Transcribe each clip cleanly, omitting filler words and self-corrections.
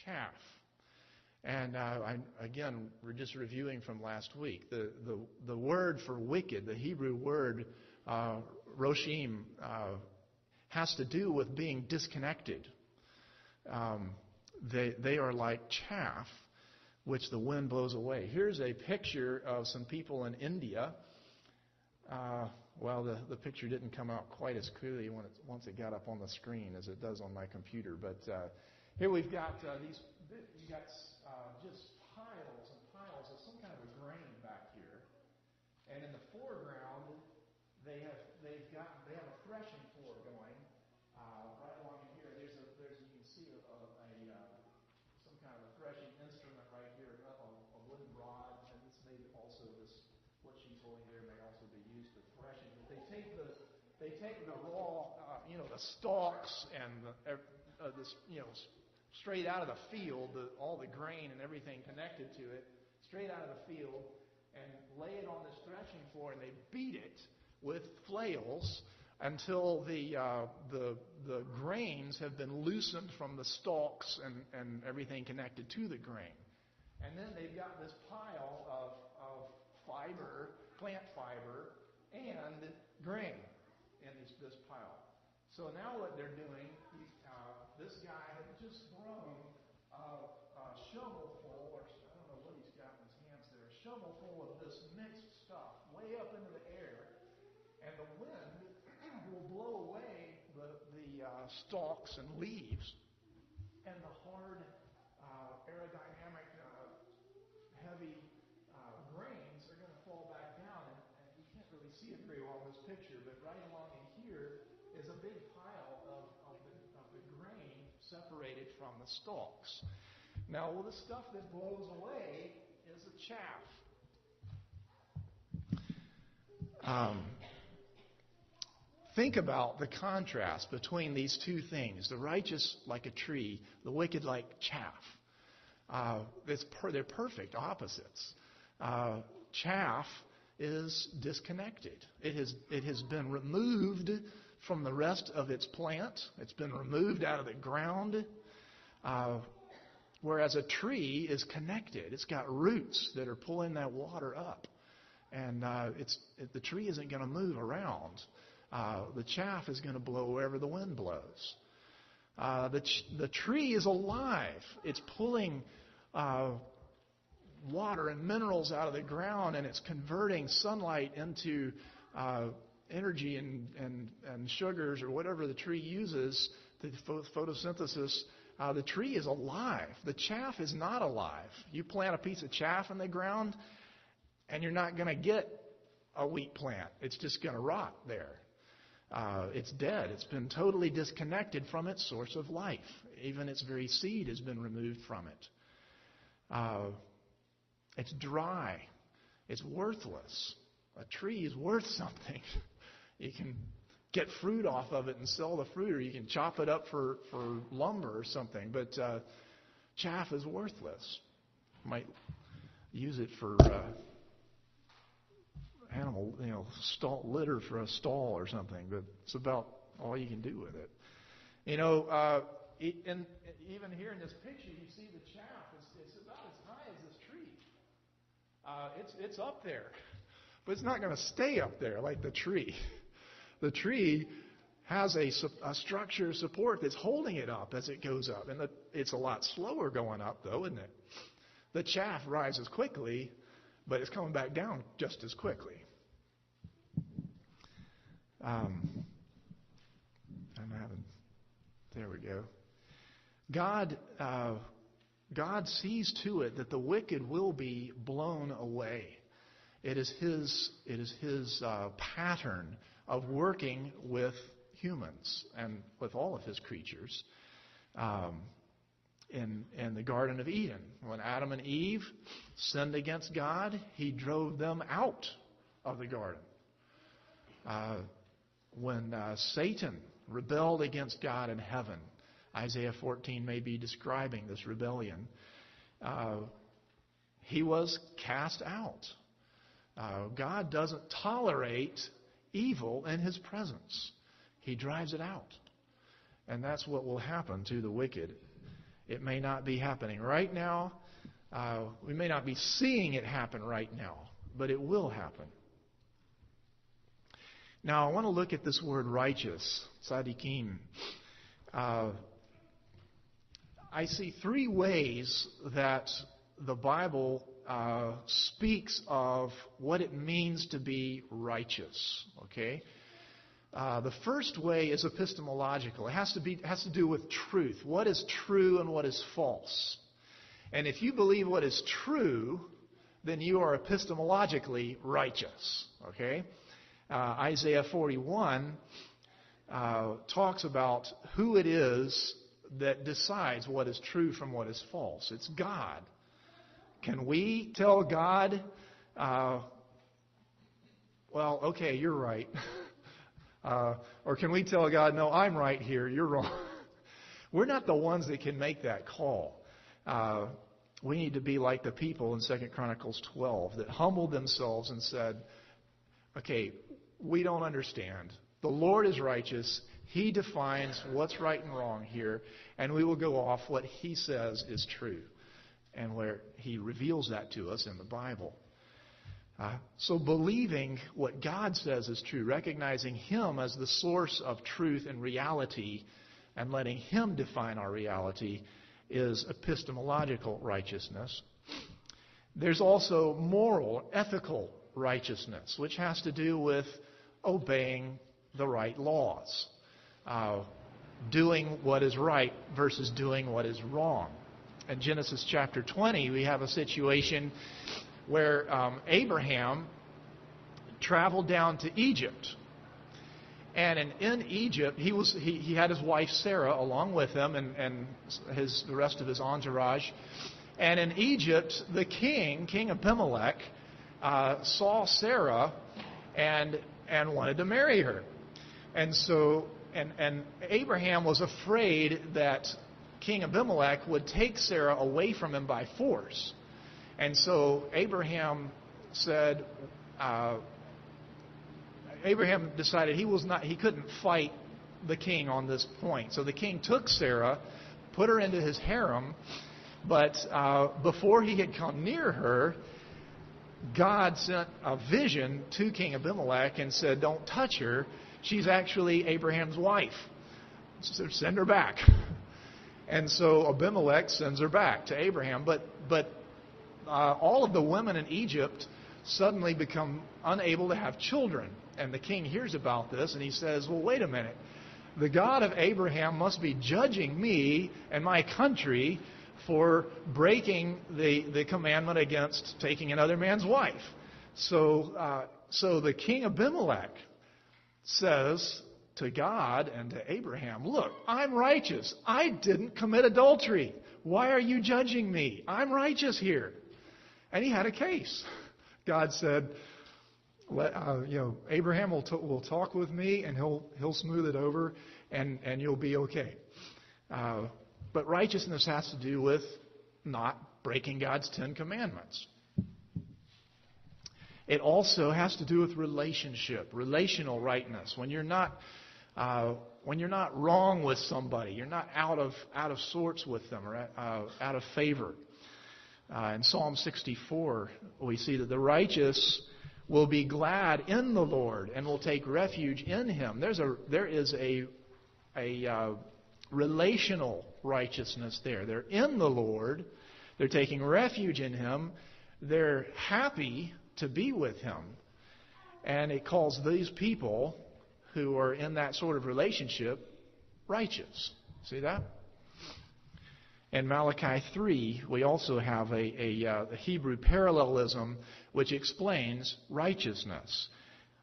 chaff. And again, we're just reviewing from last week. The word for wicked, the Hebrew word roshim, has to do with being disconnected. They are like chaff, which the wind blows away. Here's a picture of some people in India. Well, the picture didn't come out quite as clearly once it got up on the screen as it does on my computer. But here we've got just piles and piles of some kind of a grain back here, and in the foreground they have a threshing floor going right along in here. There's you can see some kind of a threshing instrument right here, a wooden rod, and this may also what she's holding there may also be used for threshing. But they take the raw the stalks and straight out of the field, all the grain and everything connected to it, straight out of the field, and lay it on this threshing floor, and they beat it with flails until the grains have been loosened from the stalks and everything connected to the grain. And then they've got this pile of fiber, plant fiber, and grain in this pile. So now what they're doing, this guy had just thrown a shovelful, or I don't know what he's got in his hands there, a shovelful of this mixed stuff way up into the air, and the wind will blow away the stalks and leaves, and the hard, aerodynamic, heavy grains are going to fall back down, and you can't really see it very well in this picture, but right along in here is a big pile of the grain separated from the stalks. Now, the stuff that blows away is the chaff. Think about the contrast between these two things: the righteous like a tree, the wicked like chaff. They're perfect opposites. Chaff is disconnected. It has been removed from the rest of its plant. It's been removed out of the ground. Whereas a tree is connected. It's got roots that are pulling that water up. And the tree isn't going to move around. The chaff is going to blow wherever the wind blows. The tree is alive. It's pulling water and minerals out of the ground, and it's converting sunlight into energy and sugars or whatever the tree uses to photosynthesis. The tree is alive. The chaff is not alive. You plant a piece of chaff in the ground, and you're not going to get a wheat plant. It's just going to rot there. It's dead. It's been totally disconnected from its source of life. Even its very seed has been removed from it. It's dry. It's worthless. A tree is worth something. You can get fruit off of it and sell the fruit, or you can chop it up for lumber or something. But chaff is worthless. You might use it for animal, litter for a stall or something. But it's about all you can do with it. And even here in this picture, you see the chaff. It's about as high as this tree. It's up there, but it's not going to stay up there like the tree. The tree has a structure of support that's holding it up as it goes up, and it's a lot slower going up, though, isn't it? The chaff rises quickly, but it's coming back down just as quickly. There we go. God sees to it that the wicked will be blown away. It is His pattern of working with humans and with all of His creatures. In the Garden of Eden, when Adam and Eve sinned against God, He drove them out of the garden. When Satan rebelled against God in heaven, Isaiah 14 may be describing this rebellion, he was cast out. God doesn't tolerate evil in His presence. He drives it out. And that's what will happen to the wicked. It may not be happening right now. We may not be seeing it happen right now, but it will happen. Now, I want to look at this word righteous, tzadikim. I see three ways that the Bible speaks of what it means to be righteous. Okay? The first way is epistemological. It has to do with truth. What is true and what is false? And if you believe what is true, then you are epistemologically righteous. Okay? Isaiah 41 talks about who it is that decides what is true from what is false. It's God. Can we tell God, well, okay, you're right. Or can we tell God, no, I'm right here, you're wrong? We're not the ones that can make that call. We need to be like the people in 2 Chronicles 12 that humbled themselves and said, okay, we don't understand. The Lord is righteous. He defines what's right and wrong here, and we will go off what He says is true, and where He reveals that to us in the Bible. So believing what God says is true, recognizing Him as the source of truth and reality, and letting Him define our reality, is epistemological righteousness. There's also moral, ethical righteousness, which has to do with obeying the right laws, doing what is right versus doing what is wrong. In Genesis chapter 20, we have a situation where Abraham traveled down to Egypt. And in Egypt, he had his wife Sarah along with him and the rest of his entourage. And in Egypt, the King Abimelech, saw Sarah and wanted to marry her. And so and Abraham was afraid that King Abimelech would take Sarah away from him by force. And so Abraham decided he couldn't fight the king on this point. So the king took Sarah, put her into his harem, but before he had come near her, God sent a vision to King Abimelech and said, don't touch her. She's actually Abraham's wife. So send her back. And so Abimelech sends her back to Abraham. But all of the women in Egypt suddenly become unable to have children. And the king hears about this and he says, well, wait a minute. The God of Abraham must be judging me and my country for breaking the commandment against taking another man's wife. So the king Abimelech says to God and to Abraham, look, I'm righteous. I didn't commit adultery. Why are you judging me? I'm righteous here. And he had a case. God said, Abraham will talk with me and he'll smooth it over and you'll be okay. But righteousness has to do with not breaking God's 10 Commandments. It also has to do with relational rightness. When you're not wrong with somebody, you're not out of sorts with them or out of favor. In Psalm 64, we see that the righteous will be glad in the Lord and will take refuge in Him. There is a relational righteousness there. They're in the Lord. They're taking refuge in Him. They're happy to be with Him. And it calls these people who are in that sort of relationship righteous. See that? In Malachi 3, we also have a Hebrew parallelism which explains righteousness.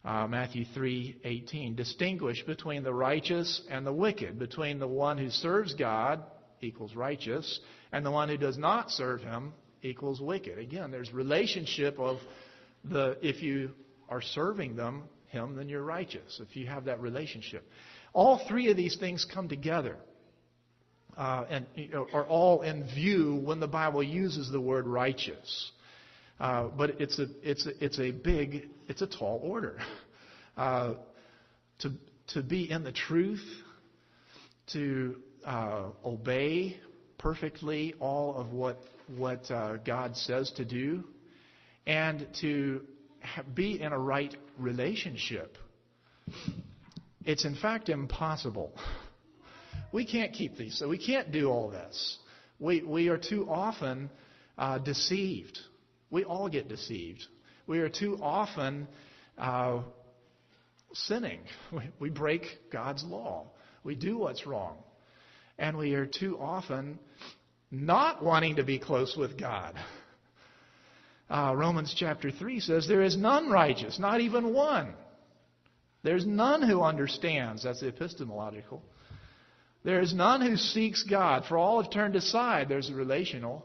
Matthew 3:18, distinguish between the righteous and the wicked, between the one who serves God equals righteous, and the one who does not serve Him equals wicked. Again, there's relationship of if you are serving Him, then you're righteous, if you have that relationship. All three of these things come together and are all in view when the Bible uses the word righteous. But it's a tall order. To be in the truth, to obey perfectly all of what God says to do, and to be in a right relationship. It's in fact impossible. We can't keep these, so we can't do all this. We are too often deceived. We all get deceived. We are too often sinning. We break God's law. We do what's wrong. And we are too often not wanting to be close with God. Romans chapter 3 says, there is none righteous, not even one. There's none who understands. That's the epistemological. There is none who seeks God, for all have turned aside. There's the relational.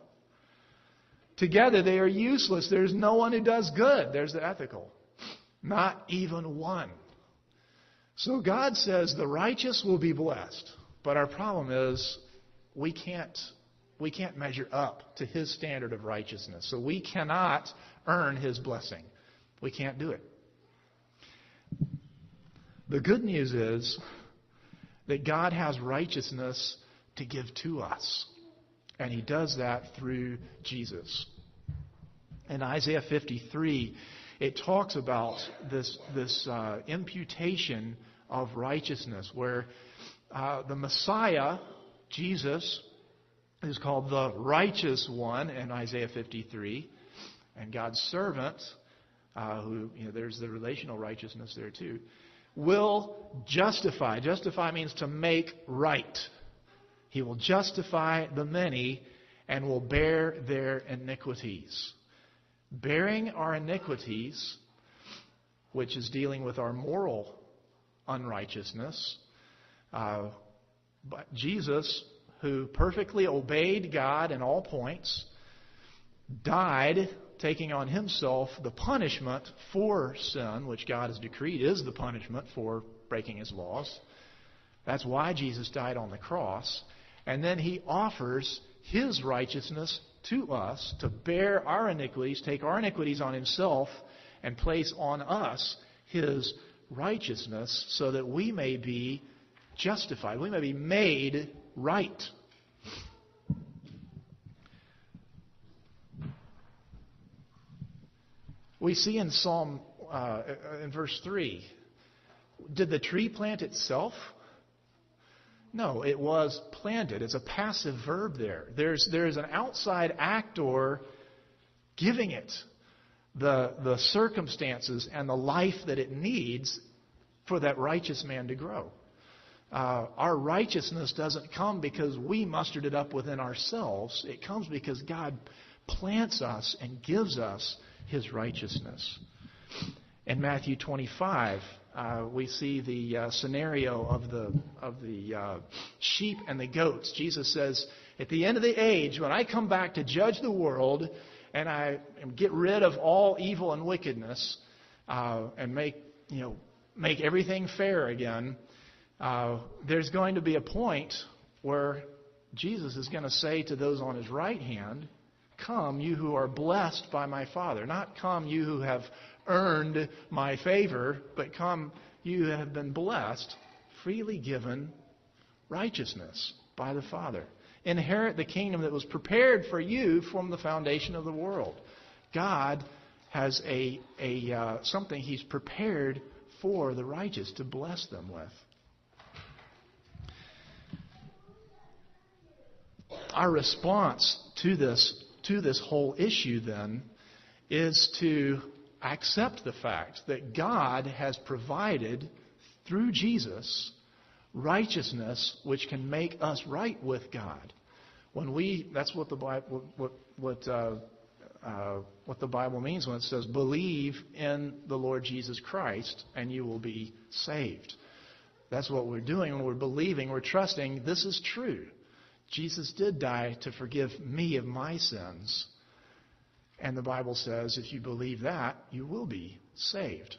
Together they are useless. There's no one who does good. There's the ethical. Not even one. So God says the righteous will be blessed. But our problem is we can't measure up to His standard of righteousness. So we cannot earn His blessing. We can't do it. The good news is that God has righteousness to give to us. And He does that through Jesus. In Isaiah 53, it talks about this imputation of righteousness, where the Messiah, Jesus, is called the righteous one in Isaiah 53, and God's servant, there's the relational righteousness there too, will justify. Justify means to make right. He will justify the many and will bear their iniquities. Bearing our iniquities, which is dealing with our moral unrighteousness, but Jesus, who perfectly obeyed God in all points, died, taking on Himself the punishment for sin, which God has decreed is the punishment for breaking His laws. That's why Jesus died on the cross. And then He offers His righteousness to us to bear our iniquities, take our iniquities on Himself, and place on us His righteousness so that we may be justified. We may be made right. We see in Psalm, in verse 3, did the tree plant itself? No, it was planted. It's a passive verb there. There's an outside actor giving it the circumstances and the life that it needs for that righteous man to grow. Our righteousness doesn't come because we mustered it up within ourselves. It comes because God plants us and gives us His righteousness. In Matthew 25, we see the scenario of the sheep and the goats. Jesus says, at the end of the age, when I come back to judge the world and I get rid of all evil and wickedness and make everything fair again, there's going to be a point where Jesus is going to say to those on His right hand, "Come, you who are blessed by my Father." Not come, you who have earned my favor, but come, you who have been blessed, freely given righteousness by the Father. Inherit the kingdom that was prepared for you from the foundation of the world. God has something He's prepared for the righteous to bless them with. Our response to this whole issue then is to accept the fact that God has provided through Jesus righteousness which can make us right with God. That's what the Bible what the Bible means when it says believe in the Lord Jesus Christ and you will be saved. That's what we're doing when we're believing, we're trusting this is true. Jesus did die to forgive me of my sins. And the Bible says if you believe that, you will be saved.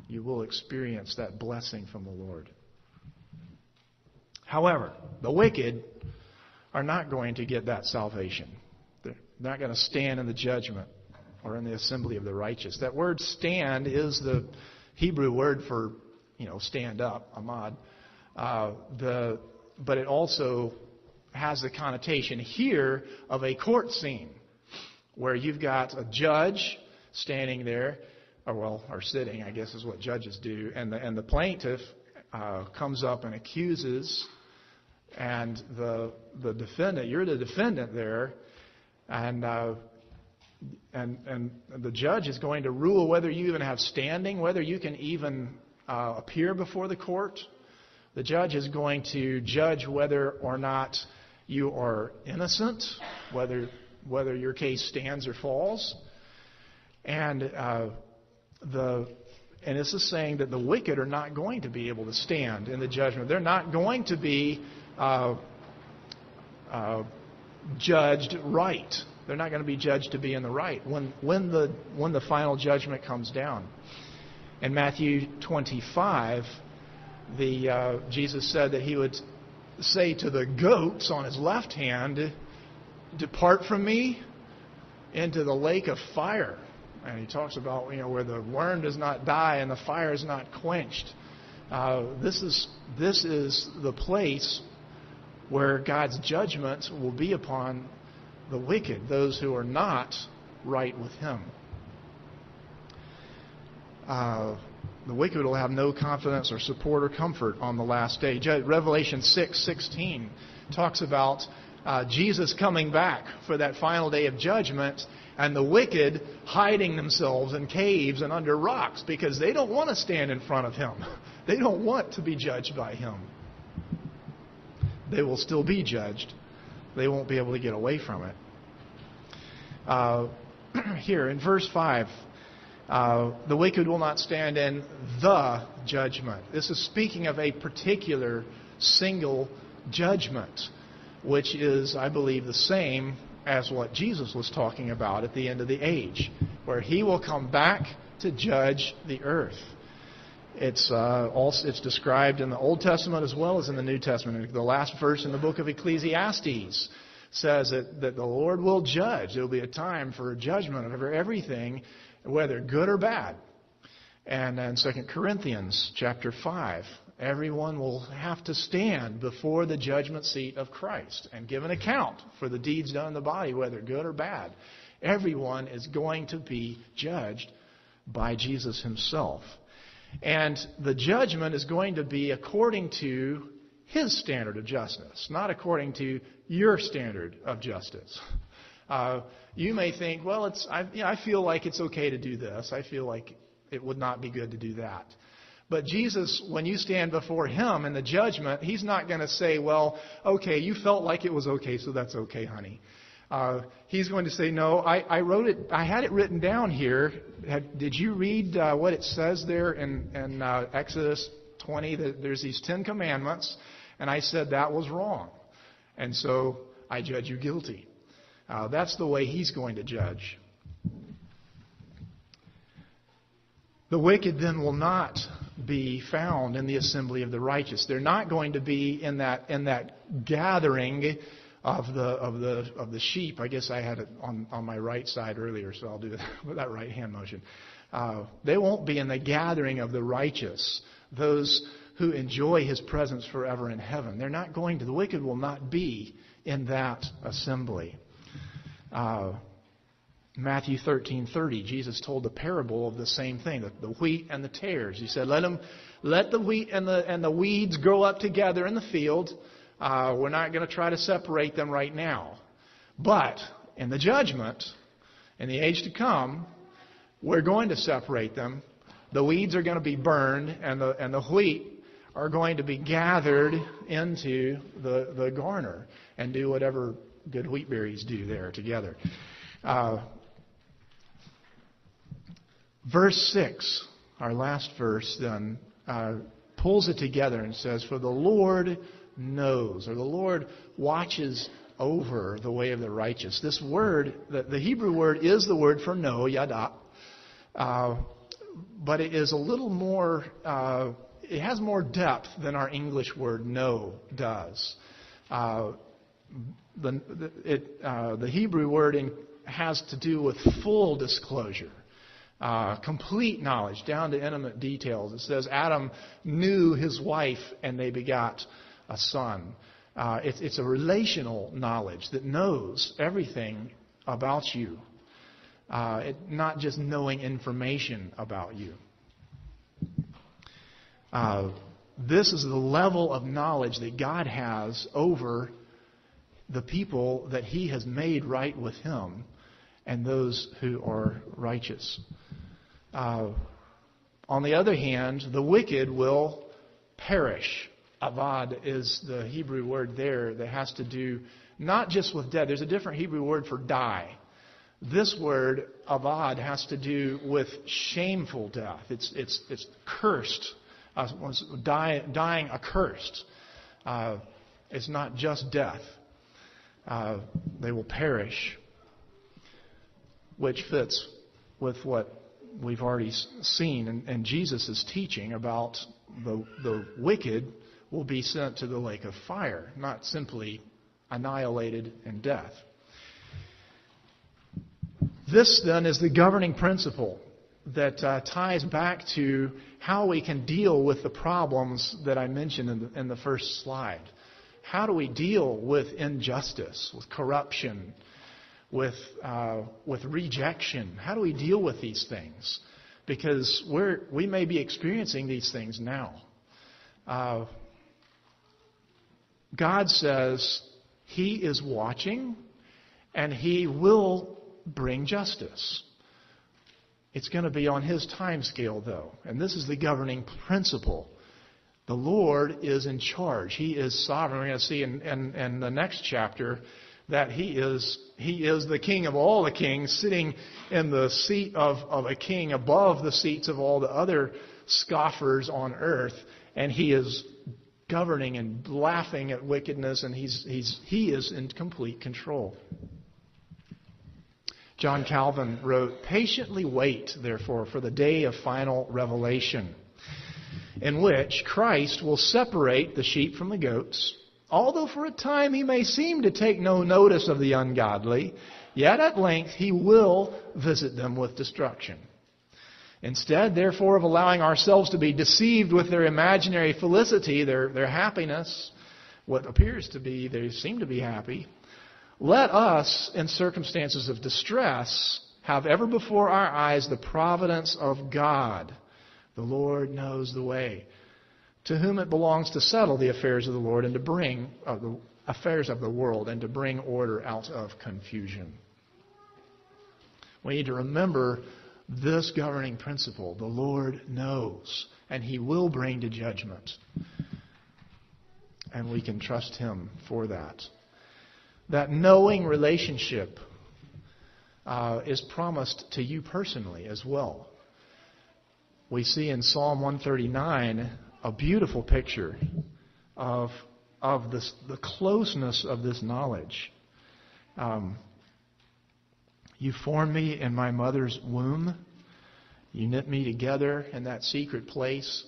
You will experience that blessing from the Lord. However, the wicked are not going to get that salvation. They're not going to stand in the judgment or in the assembly of the righteous. That word stand is the Hebrew word for, stand up, amad. But it also has the connotation here of a court scene where you've got a judge standing there, or sitting, I guess is what judges do, and the plaintiff comes up and accuses, and the defendant, you're the defendant there, and the judge is going to rule whether you even have standing, whether you can even appear before the court. The judge is going to judge whether or not you are innocent, whether your case stands or falls. And this is saying that the wicked are not going to be able to stand in the judgment. They're not going to be judged right. They're not going to be judged to be in the right when the final judgment comes down. In Matthew 25, Jesus said that he would say to the goats on his left hand, "Depart from me into the lake of fire." And he talks about where the worm does not die and the fire is not quenched. This is the place where God's judgment will be upon the wicked, those who are not right with Him. The wicked will have no confidence or support or comfort on the last day. Revelation 6:16 talks about Jesus coming back for that final day of judgment, and the wicked hiding themselves in caves and under rocks because they don't want to stand in front of Him. They don't want to be judged by Him. They will still be judged. They won't be able to get away from it. Here in verse 5, the wicked will not stand in the judgment. This is speaking of a particular single judgment, which is, I believe, the same as what Jesus was talking about at the end of the age, where He will come back to judge the earth. It's described in the Old Testament as well as in the New Testament. The last verse in the book of Ecclesiastes says that the Lord will judge. There will be a time for judgment over everything, whether good or bad. And in 2 Corinthians chapter 5, everyone will have to stand before the judgment seat of Christ and give an account for the deeds done in the body, whether good or bad. Everyone is going to be judged by Jesus Himself. And the judgment is going to be according to His standard of justice, not according to your standard of justice. You may think, well, I feel like it's okay to do this. I feel like it would not be good to do that. But Jesus, when you stand before Him in the judgment, He's not going to say, well, okay, you felt like it was okay, so that's okay, honey. He's going to say, no, I wrote it. I had it written down here. Did you read what it says there in Exodus 20? That there's these 10 commandments, and I said that was wrong. And so I judge you guilty. That's the way He's going to judge. The wicked then will not be found in the assembly of the righteous. They're not going to be in that gathering of the sheep. I guess I had it on my right side earlier, so I'll do it with that right hand motion. They won't be in the gathering of the righteous, those who enjoy His presence forever in heaven. They're not going to. The wicked will not be in that assembly. Matthew 13:30, Jesus told the parable of the same thing, the wheat and the tares. He said, let the wheat and the weeds grow up together in the field. We're not going to try to separate them right now. But in the judgment, in the age to come, we're going to separate them. The weeds are going to be burned, and the wheat are going to be gathered into the garner and do whatever good wheat berries do there together. Verse 6, our last verse then, pulls it together and says, for the Lord knows, or the Lord watches over the way of the righteous. This word, the Hebrew word is the word for know, yada, but it is a little more, it has more depth than our English word know does. The Hebrew word has to do with full disclosure. Complete knowledge, down to intimate details. It says Adam knew his wife and they begot a son. It's a relational knowledge that knows everything about you, not just knowing information about you. This is the level of knowledge that God has over the people that He has made right with Him and those who are righteous. On the other hand, the wicked will perish. Avad is the Hebrew word there that has to do not just with death. There's a different Hebrew word for die. This word, avad, has to do with shameful death. It's cursed. Dying accursed. It's not just death. They will perish, which fits with what we've already seen in Jesus' teaching about the wicked will be sent to the lake of fire, not simply annihilated in death. This, then, is the governing principle that ties back to how we can deal with the problems that I mentioned in the first slide. How do we deal with injustice, with corruption, with rejection? How do we deal with these things? Because we may be experiencing these things now. God says He is watching and He will bring justice. It's going to be on His time scale, though. And this is the governing principle. The Lord is in charge. He is sovereign. We're going to see in the next chapter that He is the King of all the kings, sitting in the seat of a king above the seats of all the other scoffers on earth. And He is governing and laughing at wickedness, and He is in complete control. John Calvin wrote, "Patiently wait, therefore, for the day of final revelation, in which Christ will separate the sheep from the goats. Although for a time He may seem to take no notice of the ungodly, yet at length He will visit them with destruction. Instead, therefore, of allowing ourselves to be deceived with their imaginary felicity, their happiness, what appears to be, they seem to be happy, let us, in circumstances of distress, have ever before our eyes the providence of God. The Lord knows the way, to whom it belongs to settle the affairs of the Lord and to bring the affairs of the world and to bring order out of confusion." We need to remember this governing principle. The Lord knows, and He will bring to judgment. And we can trust Him for that. That knowing relationship is promised to you personally as well. We see in Psalm 139 a beautiful picture of the closeness of this knowledge. You formed me in my mother's womb. You knit me together in that secret place.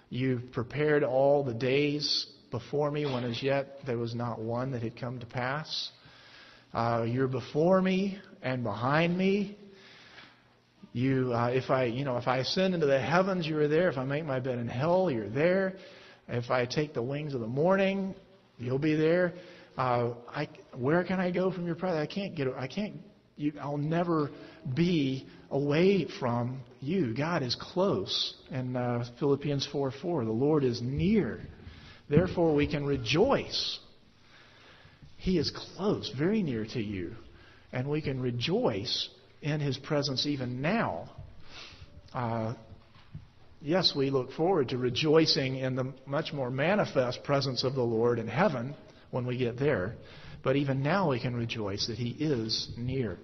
You prepared all the days before me when as yet there was not one that had come to pass. You're before me and behind me. If I ascend into the heavens, you are there. If I make my bed in hell, you're there. If I take the wings of the morning, you'll be there. Where can I go from your presence? I'll never be away from you. God is close. In Philippians 4:4, the Lord is near. Therefore, we can rejoice. He is close, very near to you. And we can rejoice in His presence even now. Yes, we look forward to rejoicing in the much more manifest presence of the Lord in heaven when we get there. But even now we can rejoice that He is near.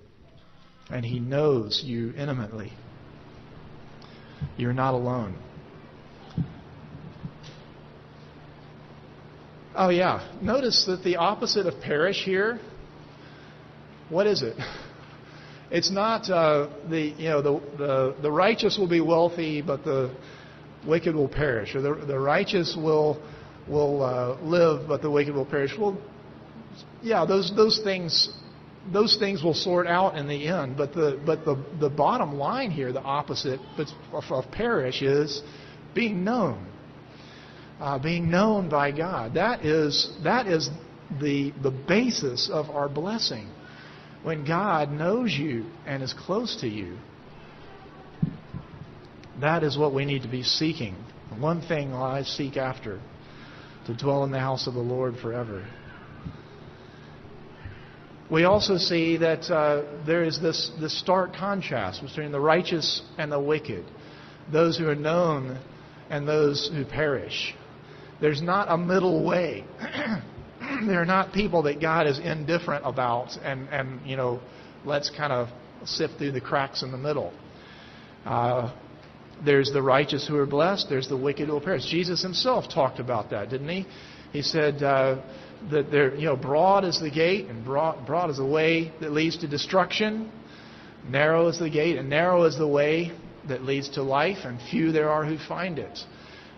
And He knows you intimately. You're not alone. Oh yeah, notice that the opposite of perish here, what is it? It's not the righteous will be wealthy, but the wicked will perish, or the righteous will live, but the wicked will perish. Well, yeah, those things will sort out in the end. But the bottom line here, the opposite of perish, is being known. being known by God. That is the basis of our blessing. When God knows you and is close to you, that is what we need to be seeking. One thing will I seek after, to dwell in the house of the Lord forever. We also see that there is this stark contrast between the righteous and the wicked, those who are known and those who perish. There's not a middle way. They're not people that God is indifferent about and let's kind of sift through the cracks in the middle. There's the righteous who are blessed. There's the wicked who will perish. Jesus himself talked about that, didn't he? He said that there, broad is the gate and broad is the way that leads to destruction. Narrow is the gate and narrow is the way that leads to life, and few there are who find it.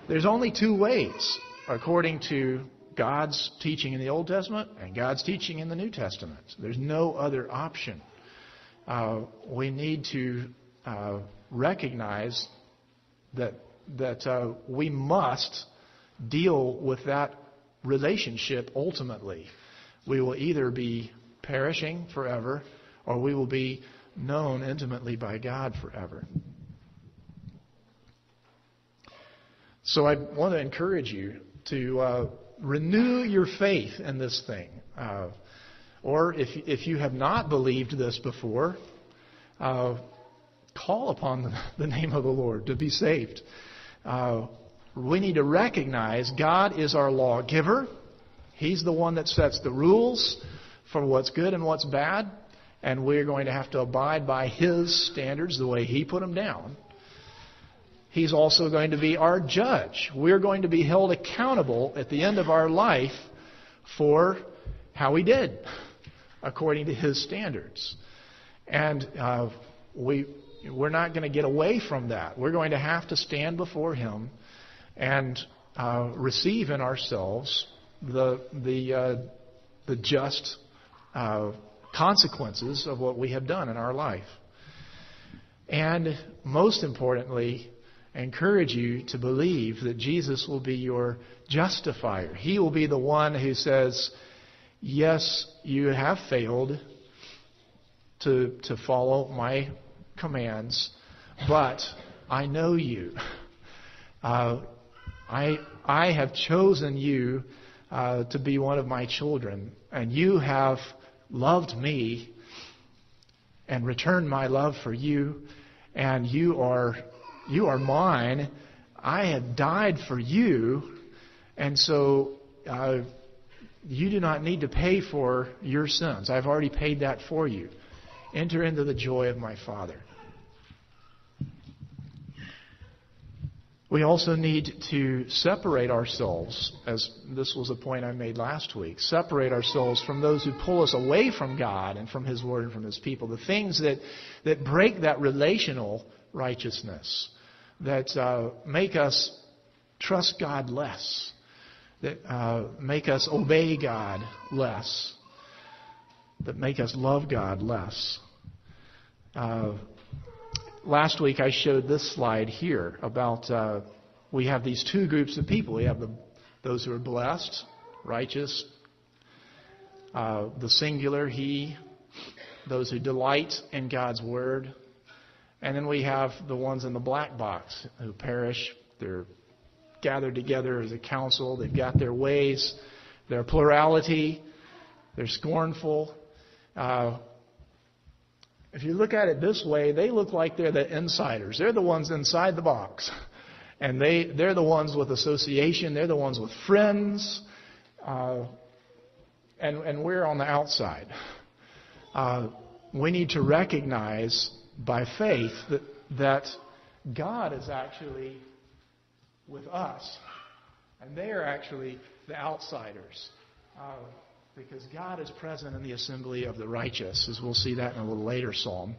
There's only two ways, according to God's teaching in the Old Testament and God's teaching in the New Testament. There's no other option. We need to recognize that we must deal with that relationship ultimately. We will either be perishing forever or we will be known intimately by God forever. So I want to encourage you to renew your faith in this thing. Or if you have not believed this before, call upon the name of the Lord to be saved. We need to recognize God is our lawgiver. He's the one that sets the rules for what's good and what's bad. And we're going to have to abide by His standards the way He put them down. He's also going to be our judge. We're going to be held accountable at the end of our life for how we did according to His standards. And we're not going to get away from that. We're going to have to stand before Him and receive in ourselves the just consequences of what we have done in our life. And most importantly, encourage you to believe that Jesus will be your justifier. He will be the one who says, yes, you have failed to follow my commands, but I know you. I have chosen you to be one of my children, and you have loved me and returned my love for you, and you are mine. I have died for you, and so you do not need to pay for your sins. I've already paid that for you. Enter into the joy of my Father. We also need to separate ourselves, as this was a point I made last week, separate ourselves from those who pull us away from God and from His Word and from His people, the things that break that relational righteousness, that make us trust God less, that make us obey God less, that make us love God less. Last week I showed this slide here about we have these two groups of people. We have those who are blessed, righteous, the singular He, those who delight in God's Word. And then we have the ones in the black box who perish. They're gathered together as a council. They've got their ways, their plurality. They're scornful. If you look at it this way, they look like they're the insiders. They're the ones inside the box. And they're the ones with association. They're the ones with friends. And we're on the outside. We need to recognize by faith that God is actually with us. And they are actually the outsiders. Because God is present in the assembly of the righteous, as we'll see that in a little later psalm.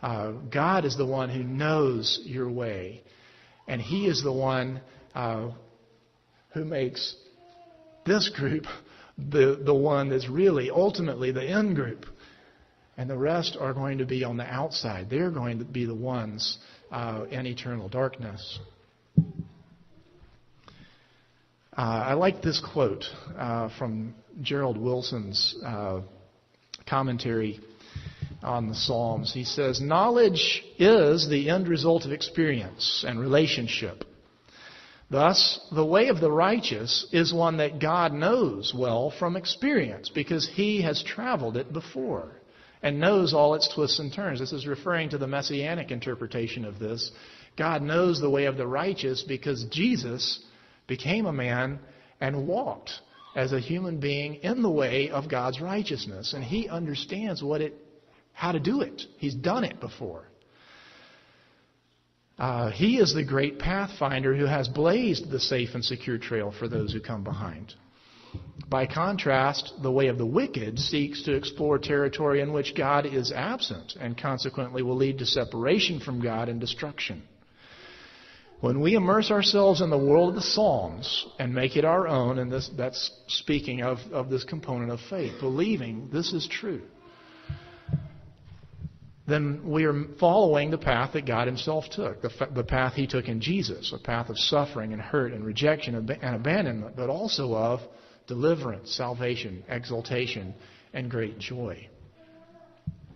God is the one who knows your way. And He is the one who makes this group the one that's really ultimately the in group. And the rest are going to be on the outside. They're going to be the ones in eternal darkness. I like this quote from Gerald Wilson's commentary on the Psalms. He says, "Knowledge is the end result of experience and relationship. Thus, the way of the righteous is one that God knows well from experience because He has traveled it before and knows all its twists and turns." This is referring to the messianic interpretation of this. God knows the way of the righteous because Jesus became a man and walked as a human being in the way of God's righteousness. And He understands how to do it. He's done it before. He is the great pathfinder who has blazed the safe and secure trail for those who come behind. By contrast, the way of the wicked seeks to explore territory in which God is absent and consequently will lead to separation from God and destruction. When we immerse ourselves in the world of the Psalms and make it our own, and that's speaking of this component of faith, believing this is true, then we are following the path that God Himself took, the path He took in Jesus, a path of suffering and hurt and rejection and abandonment, but also of deliverance, salvation, exaltation, and great joy.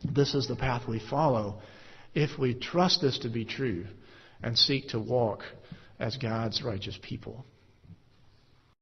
This is the path we follow if we trust this to be true and seek to walk as God's righteous people.